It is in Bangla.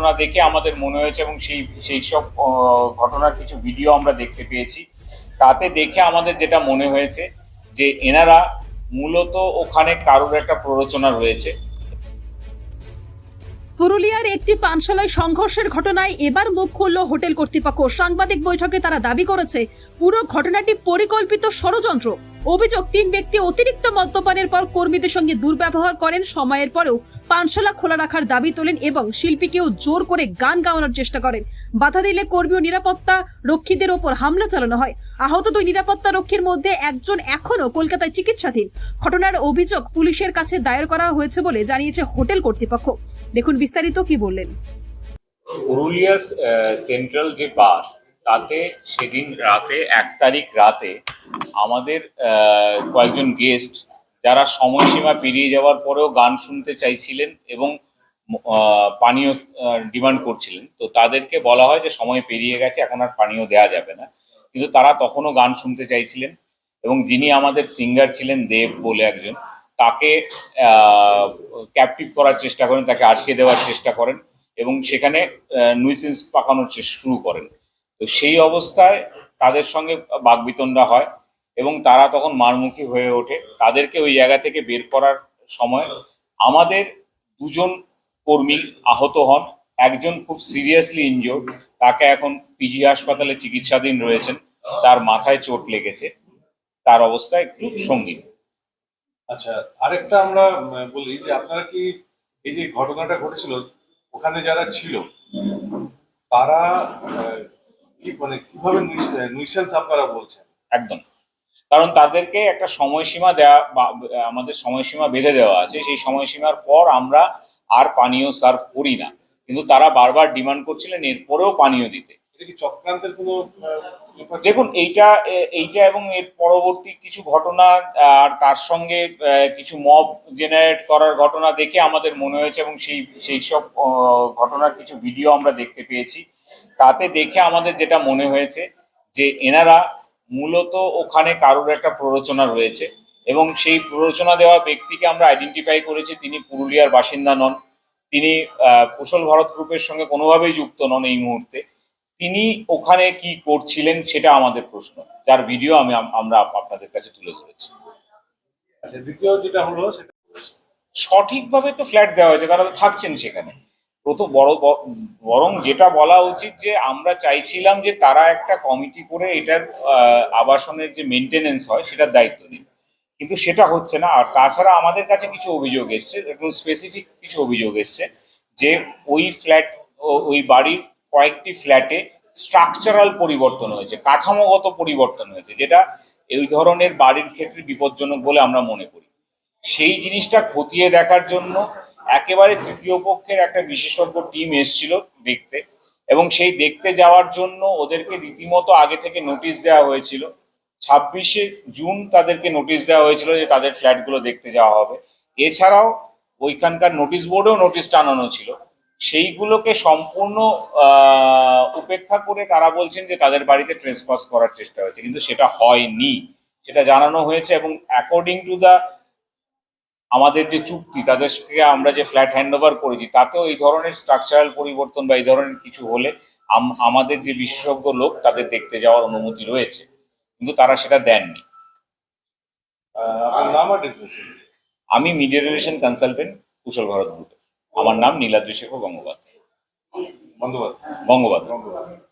ঘটনা দেখে আমাদের মনে হয়েছে এবং সেই সব ঘটনার কিছু ভিডিও আমরা দেখতে পেয়েছি। তাতে দেখে আমাদের যেটা মনে হয়েছে যে এনারা মূলত ওখানে কারোর একটা প্ররোচনা রয়েছে। পুরুলিয়ার একটি পানশালায় সংঘর্ষের ঘটনায় এবার মুখ খুলল হোটেল কর্তৃপক্ষ। সাংবাদিক বৈঠকে তারা দাবি করেছে পুরো ঘটনাটি পরিকল্পিত ষড়যন্ত্র। অভিযোগ, 3 ব্যক্তি অতিরিক্ত মদ্যপানের পর কর্মীদের সঙ্গে দুর্ব্যবহার করেন। সময়ের পরেও পানশালা খোলা রাখার দাবি তোলেন এবং শিল্পীকেও জোর করে গান গাওয়ানোর চেষ্টা করেন। বাধা দিলে কর্মী ও নিরাপত্তা রক্ষীদের ওপর হামলা চালানো হয়। আহত 2 নিরাপত্তা রক্ষীর মধ্যে একজন এখনো কলকাতায় চিকিৎসাধীন। ঘটনার অভিযোগ পুলিশের কাছে দায়ের করা হয়েছে বলে জানিয়েছে হোটেল কর্তৃপক্ষ। দেখুন বিস্তারিত কি বললেন। পুরুলিয়া সেন্ট্রাল যে বার, তাতে সেদিন রাতে 1 তারিখ রাতে আমাদের কয়েকজন গেস্ট যারা সময়সীমা পেরিয়ে যাওয়ার পরেও গান শুনতে চাইছিলেন এবং পানীয় ডিমান্ড করছিলেন, তো তাদেরকে বলা হয় যে সময় পেরিয়ে গেছে, এখন আর পানীয় দেওয়া যাবে না। কিন্তু তারা তখনও গান শুনতে চাইছিলেন এবং যিনি আমাদের সিঙ্গার ছিলেন দেব বলে একজন, তাকে ক্যাপটিভ করার চেষ্টা করেন, তাকে আটকে দেওয়ার চেষ্টা করেন এবং সেখানে নুইসেন্স পাকানোর শুরু করেন। তো সেই অবস্থায় তাদের সঙ্গে বাকবিতণ্ডা হয় এবং তারা তখন মারমুখী হয়ে ওঠে। তাদেরকে ওই জায়গা থেকে বের করার সময় আমাদের 2 জন কর্মী আহত হন, একজন খুব সিরিয়াসলি ইনজোর্ড, তাকে এখন পিজি হাসপাতালে চিকিৎসাধীন রয়েছেন, তার মাথায় চোট লেগেছে, তার অবস্থা একটু সঙ্গীন। আচ্ছা, আরেকটা আমরা বলি যে আপনারা কি এই যে ঘটনাটা ঘটেছিল ওখানে যারা ছিল তারা কি মানে কিভাবে নুইসেন্স আপনারা বলছেন? একদম, কারণ তাদেরকে একটা সময়সীমা দেওয়া বা আমাদের সময়সীমা বেঁধে দেওয়া আছে, সেই সময়সীমার পর আমরা আর পানীয় সার্ভ করি না, কিন্তু তারা বারবার ডিমান্ড করছিলেন এরপরেও পানীয় দিতে। এটা কি চক্রান্তের কোনো দেখুন, এইটা এবং এর পরবর্তী কিছু ঘটনা আর তার সঙ্গে কিছু মব জেনারেট করার ঘটনা দেখে আমাদের মনে হয়েছে এবং সেই সব ঘটনার কিছু ভিডিও আমরা দেখতে পেয়েছি। তাতে দেখে আমাদের যেটা মনে হয়েছে যে এনারা মূলত ওখানে কারোর একটা প্ররোচনা রয়েছে এবং সেই প্ররোচনা দেওয়া ব্যক্তিকে আমরা আইডেন্টিফাই করেছি। তিনি পুরুলিয়ার বাসিন্দা নন, তিনি কুশল ভারত গ্রুপের সঙ্গে কোনোভাবেই যুক্ত নন এই মুহূর্তে। তিনি ওখানে কি করছিলেন সেটা আমাদের প্রশ্ন, যার ভিডিও আমরা আপনাদের কাছে তুলে ধরেছি। আচ্ছা, দ্বিতীয় যেটা হলো সেটা সঠিকভাবে তো ফ্ল্যাট দেওয়া হয়েছে, তারা তো থাকছেন সেখানে। বরং যেটা বলা উচিত যে আমরা চাইছিলাম যে তারা একটা কমিটি করে এটার আবাসনের যে মেনটেনেন্স হয় সেটার দায়িত্ব নিন, কিন্তু সেটা হচ্ছে না। আর তাছাড়া আমাদের কাছে কিছু অভিযোগ এসছে, একদম স্পেসিফিক কিছু অভিযোগ এসছে যে ওই বাড়ির কয়েকটি ফ্ল্যাটে স্ট্রাকচারাল পরিবর্তন হয়েছে, কাঠামোগত পরিবর্তন হয়েছে, যেটা এই ধরনের বাড়ির ক্ষেত্রে বিপজ্জনক বলে আমরা মনে করি। সেই জিনিসটা খতিয়ে দেখার জন্য একেবারে তৃতীয় পক্ষের একটা বিশেষজ্ঞ টিম এসেছিল দেখতে, এবং সেই দেখতে যাওয়ার জন্য ওদেরকে রীতিমতো আগে থেকে নোটিশ দেওয়া হয়েছিল। 26শে জুন তাদেরকে নোটিশ দেওয়া হয়েছিল যে তাদের ফ্ল্যাটগুলো দেখতে যাওয়া হবে। এছাড়াও ওইখানকার নোটিশ বোর্ডেও নোটিশ টানানো ছিল। সেইগুলোকে সম্পূর্ণ উপেক্ষা করে তারা বলছেন যে তাদের বাড়িতে ট্রেসপাস করার চেষ্টা হয়েছে, কিন্তু সেটা হয়নি, সেটা জানানো হয়েছে। এবং অ্যাকর্ডিং টু আমাদের যে চুক্তি, তাদেরকে আমরা যে ফ্ল্যাট হ্যান্ড ওভার করেছি, তাতেও এই ধরনের স্ট্রাকচারাল পরিবর্তন বা এই ধরনের কিছু হলে আমাদের যে বিশেষজ্ঞ লোক তাদের দেখতে যাওয়ার অনুমতি রয়েছে, কিন্তু তারা সেটা দেননি। আপনার নাম আর ডেজিগনেশন? আমি মিডিয়া রিলেশন কনসালটেন্ট, কুশল ভারত গ্রুপের। আমার নাম নীলাদ্রি শেখর গঙ্গোপাধ্যায়। বন্দ্যোপাধ্যায়। গঙ্গোপাধ্যায়।